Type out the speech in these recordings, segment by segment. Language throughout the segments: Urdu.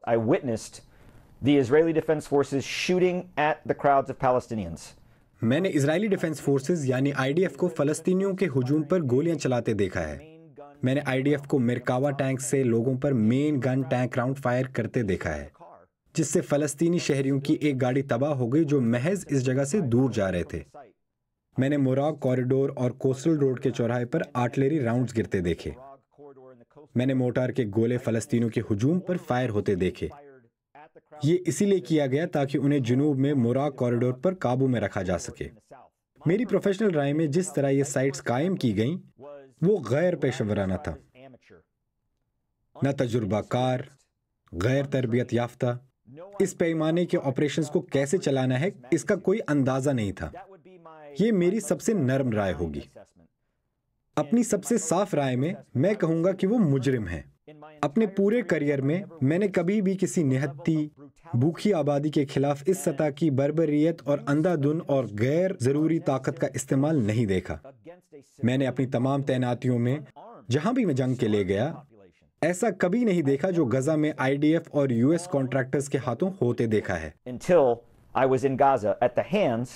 I witnessed the Israeli Defense Forces shooting at the crowds of Palestinians. میں نے اسرائیلی ڈیفنس فورسز یعنی IDF کو فلسطینیوں کے ہجوم پر گولیاں چلاتے دیکھا ہے۔ میں نے IDF کو مرکاوا ٹینک سے لوگوں پر مین گن ٹینک راؤنڈ فائر کرتے دیکھا ہے، جس سے فلسطینی شہریوں کی ایک گاڑی تباہ ہو گئی جو محض اس جگہ سے دور جا رہے تھے۔ میں نے موراغ کوریڈور اور کوسٹل روڈ کے چوراہے پر آرٹلری راؤنڈز گرتے دیکھے۔ میں نے موٹار کے گولے فلسطینیوں کے ہجوم پر فائر ہوتے دیکھے۔ یہ اسی لیے کیا گیا تاکہ انہیں جنوب میں موراغ کوریڈور پر قابو میں رکھا جا سکے۔ میری پروفیشنل رائے میں جس طرح یہ سائٹس قائم کی گئیں وہ غیر پیشہ ورانہ تھا۔ نہ تجربہ کار، غیر تربیت یافتہ، اس پیمانے کے آپریشنز کو کیسے چلانا ہے اس کا کوئی اندازہ نہیں تھا۔ یہ میری سب سے نرم رائے ہوگی۔ اپنی سب سے صاف رائے میں کہوں گا کہ وہ مجرم ہیں۔ اپنے پورے کریئر میں نے کبھی بھی کسی نہتی، بھوکی آبادی کے خلاف اس سطح کی بربریت اور اندھا دھن اور غیر ضروری طاقت کا استعمال نہیں دیکھا۔ میں نے اپنی تمام تعیناتیوں میں جہاں بھی میں جنگ کے لے گیا، ایسا کبھی نہیں دیکھا جو غزہ میں IDF اور US کانٹریکٹرز کے ہاتھوں ہوتے دیکھا ہے۔ Until I was in Gaza at the hands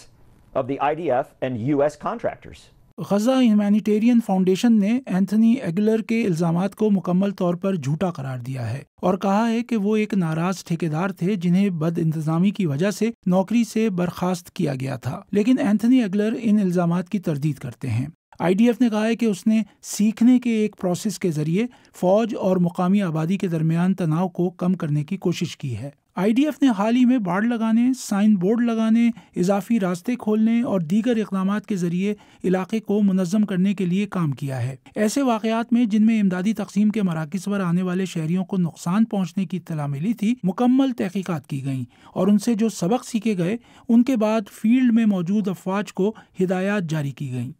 of the IDF and US contractors. Gaza humanitarian foundation نے اینتھنی ایگلر کے الزامات کو مکمل طور پر جھوٹا قرار دیا ہے اور کہا ہے کہ وہ ایک ناراض ٹھیکیدار تھے جنہیں بد انتظامی کی وجہ سے نوکری سے برخاست کیا گیا تھا، لیکن اینتھنی ایگلر ان الزامات کی تردید کرتے ہیں۔ IDF نے کہا ہے کہ اس نے سیکھنے کے ایک پروسیس کے ذریعے فوج اور مقامی آبادی کے درمیان تناؤ کو کم کرنے کی کوشش کی ہے۔ IDF نے حال ہی میں باڑ لگانے، سائن بورڈ لگانے، اضافی راستے کھولنے اور دیگر اقدامات کے ذریعے علاقے کو منظم کرنے کے لیے کام کیا ہے۔ ایسے واقعات میں جن میں امدادی تقسیم کے مراکز پر آنے والے شہریوں کو نقصان پہنچنے کی اطلاع ملی تھی، مکمل تحقیقات کی گئیں اور ان سے جو سبق سیکھے گئے ان کے بعد فیلڈ میں موجود افواج کو ہدایات جاری کی گئیں۔